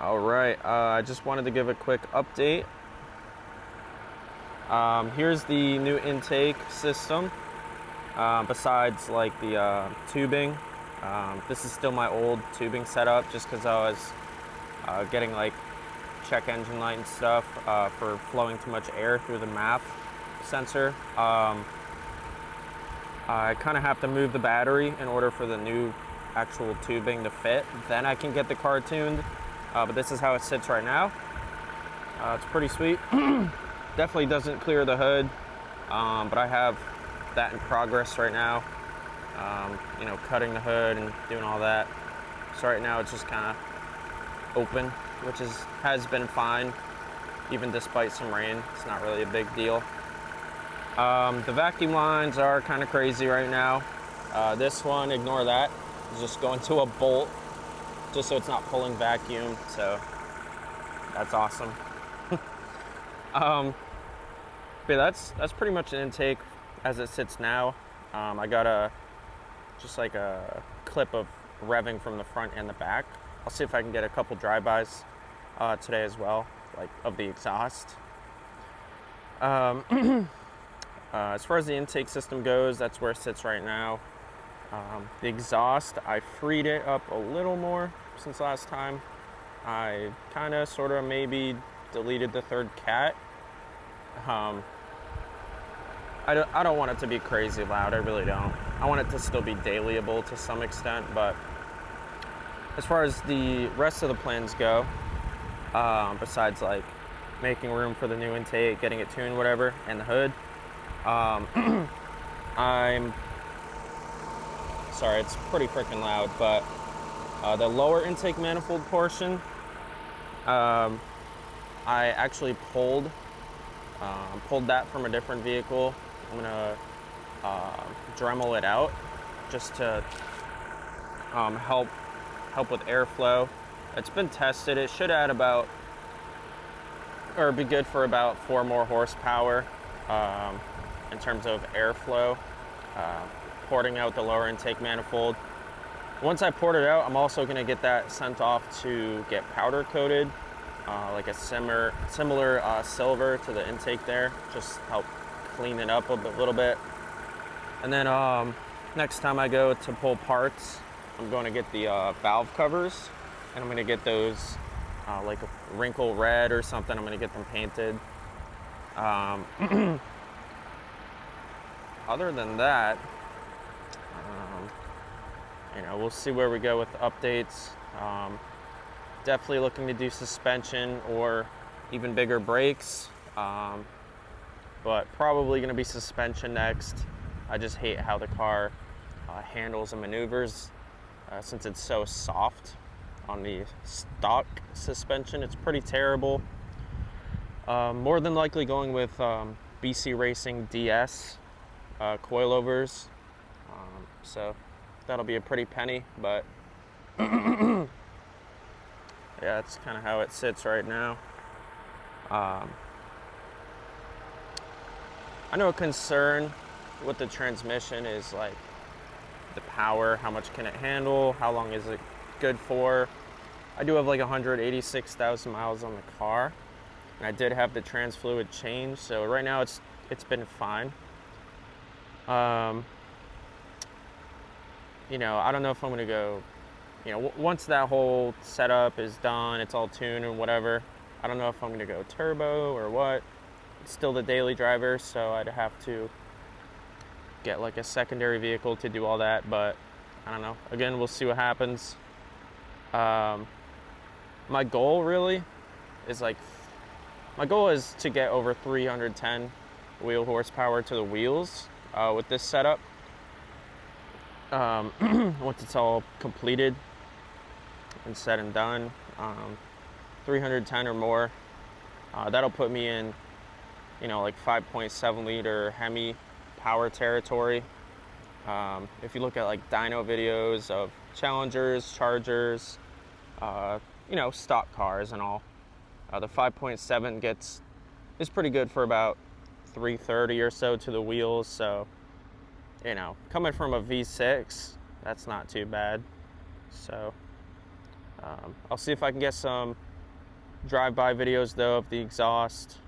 All right, I just wanted to give a quick update. Here's the new intake system. Besides like the tubing, this is still my old tubing setup just because I was getting like check engine light and stuff for flowing too much air through the MAF sensor. I kind of have to move the battery in order for the new actual tubing to fit. Then I can get the car tuned. But this is how it sits right now. It's pretty sweet. Definitely doesn't clear the hood, but I have that in progress right now. Cutting the hood and doing all that. So right now it's just kind of open, which has been fine, even despite some rain. It's not really a big deal. The vacuum lines are kind of crazy right now. This one, ignore that. It's just going to a bolt, just so it's not pulling vacuum. So that's awesome. But that's pretty much an intake as it sits now. I got just like a clip of revving from the front and the back. I'll see if I can get a couple drive-bys today as well, like of the exhaust. As far as the intake system goes, that's where it sits right now. The exhaust, I freed it up a little more since last time. I kind of, sort of, maybe deleted the third cat. I don't want it to be crazy loud, I really don't. I want it to still be dailyable to some extent, but as far as the rest of the plans go, besides like making room for the new intake, getting it tuned, whatever, and the hood, I'm sorry, it's pretty freaking loud, but the lower intake manifold portion, I actually pulled that from a different vehicle. I'm gonna Dremel it out just to help with airflow. It's been tested. It should add be good for about 4 more horsepower in terms of airflow. Porting out the lower intake manifold. Once I port it out, I'm also going to get that sent off to get powder coated, like a similar silver to the intake there, just help clean it up a little bit. And then next time I go to pull parts, I'm going to get the valve covers, and I'm going to get those like a wrinkle red or something. I'm going to get them painted. Other than that, we'll see where we go with updates. Definitely looking to do suspension or even bigger brakes, but probably going to be suspension next. I just hate how the car handles and maneuvers since it's so soft on the stock suspension. It's pretty terrible. More than likely going with BC Racing DS coilovers, so that'll be a pretty penny, but yeah, that's kind of how it sits right now. I know a concern with the transmission is like the power, how much can it handle, how long is it good for. I do have like 186,000 miles on the car, and I did have the trans fluid changed, so right now it's been fine. I don't know if I'm gonna go, once that whole setup is done, it's all tuned and whatever, I don't know if I'm gonna go turbo or what. It's still the daily driver, so I'd have to get like a secondary vehicle to do all that, but I don't know. Again, we'll see what happens. My goal really is to get over 310 wheel horsepower to the wheels with this setup. Once it's all completed and said and done, 310 or more, that'll put me in, like 5.7 liter Hemi power territory. If you look at like dyno videos of Challengers, Chargers, stock cars and all, the 5.7 is pretty good for about 330 or so to the wheels. So, coming from a V6, that's not too bad. So I'll see if I can get some drive-by videos though of the exhaust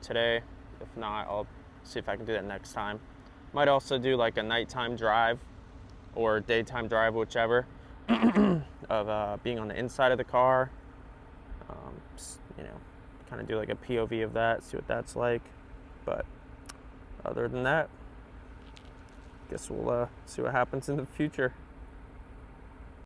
today. If not, I'll see if I can do that next time. Might also do like a nighttime drive or daytime drive, whichever, of being on the inside of the car. You know, kind of do like a POV of that, see what that's like. But other than that, guess we'll see what happens in the future.